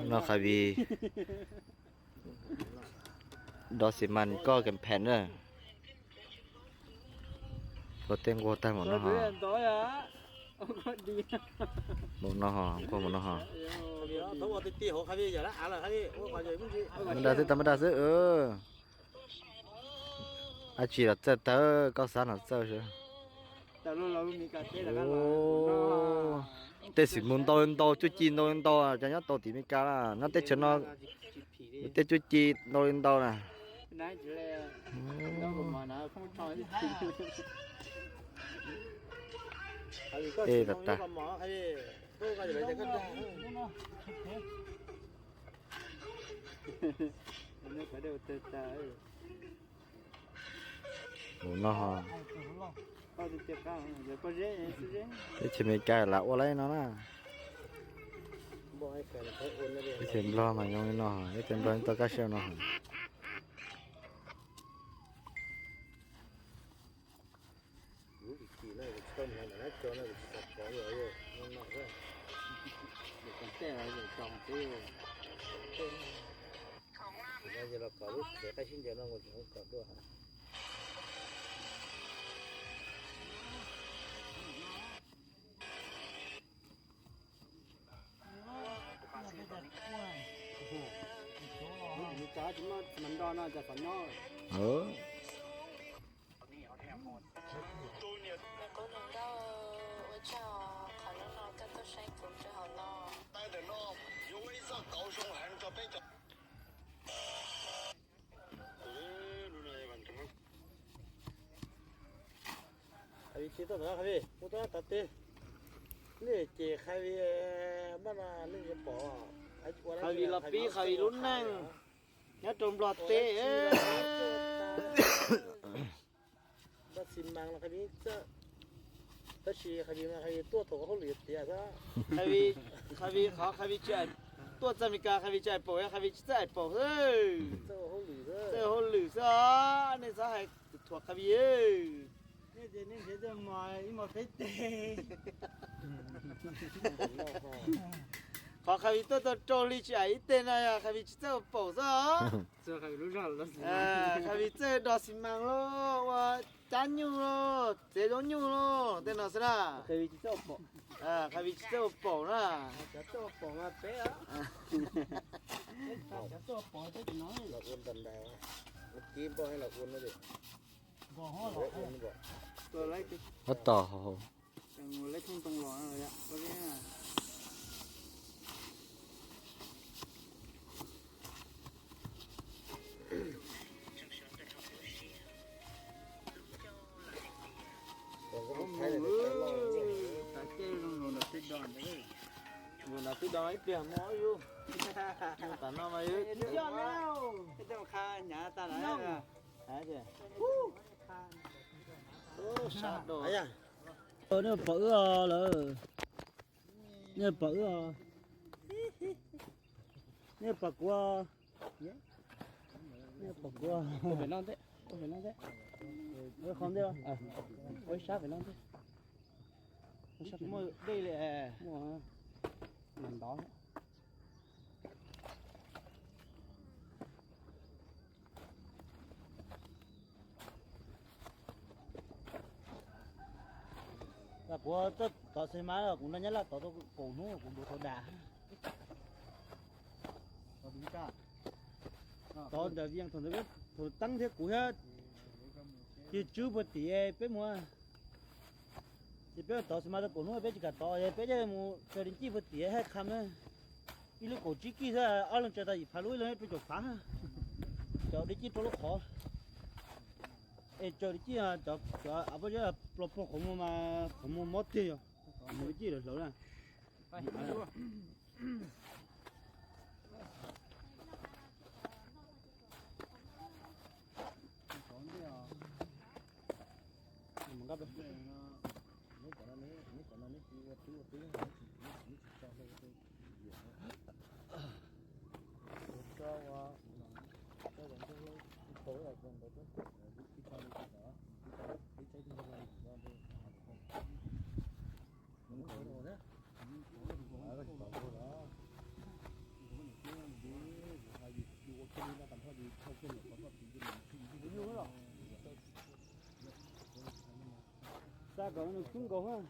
นอคาบีดอสิมันก็กันแผ่นเด้อบ่เต็งบ่ตายหมดเนาะฮะบ่เนาะฮะก็บ่เนาะฮะมันได้ธรรมดาซิอาชีละเจ้าเตอก็สานเจ้าใช่แต่เรามีการเต้นแล้วกันเต้สิมุนโตนโตจุจีนโตนโตจะยัดโตติมิกาล่ะนั่นเต้ชนเต้จุจีโตนโตน่ะนายจะเลยแล้วผมมานะคงทอยตัดตาโอ้น้อที่ชิมิกาละว่าไรเนาะนะที่เต็มล้อมาอย่างนี้เนาะที่เต็มล้อตัวกระเชียวเนาะมีจ้าจุดมันดอนน่าจะฝันน้อย能够轮到我叫考虑到这都辛苦就好了。待的呢，有为在高雄还是在北京。ใครคิดตัวนะใครพูดตัวตัดตีนี่เจ๊ใครบ้านน่ะนี่จะปอใครละปีใครรุ่นนั่งเนี่ยจมหลอดเต้ถ้าสิมังละใครจะถ้าชีใครมาใครตัวโตเขาเหลือเตี้ยซะใครเขาใครใจตัวจามิกาใครใจโปใครใจโปเฮ้ยเจ้าเขาเหลือซะนี่ซะให้ถั่วใครนี่จะมาอีมาเฟตเต้ขอใครตัวโจลิใจเต้นน่ะใครเจ้าโปซะเจ้าใครรู้จักแล้วใครเจ้าดอสิมังโลว่าจันยูโลเจดอนยูโลเต้นน่ะซะใครเจ้าโปใครเจ้าโปน่ะเจ้าโปมาเป๊ะเจ้าโปเต้นน้อยเราคนตันดาวเมื่อกี้บ่ให้เราคนนะดิบ่ฮอดบ่ตัวเล็กบ่ต่องูเล็กคงต้องรออะไรอ่ะบ่ได้อ่ะNó tự đói tiền mỗi luôn. Ta nó mà ơi. Chưa nào. Cái đâu kha nhà ta lại à. Hả chứ. Ô sát đồ. Ấy à. Nó bự rồi. Nó bự rồi. Nó bự quá. Nó bự quá. Tôi phải non thế. Nó không thế đâu. Ôi sát phải non thế. Sát mua đây là mua mình đó là của tất tao xem má là cũng đã nhớ là tao cổ nó cũng được thổi đá tao đúng cả tao đã riêng thằng nó biết thổi tăng thế cũ hết chứ chưa bớt tía bé mua thì bây giờ tao xem mà cổ nó bây giờ cả tao bây giờ mua cho đến chi vật tía hay khăm nữa, cái lúc cổ chỉ kia ra ở lần chơi ta phải lối lên bây giờ phá, cho đến chi tôi khó, cho đến chi cho à bây giờ lột bộ không mua mót gì rồi, mua chi được rồi nè. Mình gấp đi. Nếu còn nó chỉ qua tiếng nó cho cái gì cho bạn cho tối là còn đó cái cho nó đó cái trái tim này nó đi mình có đồ đấy 咋搞那中国话？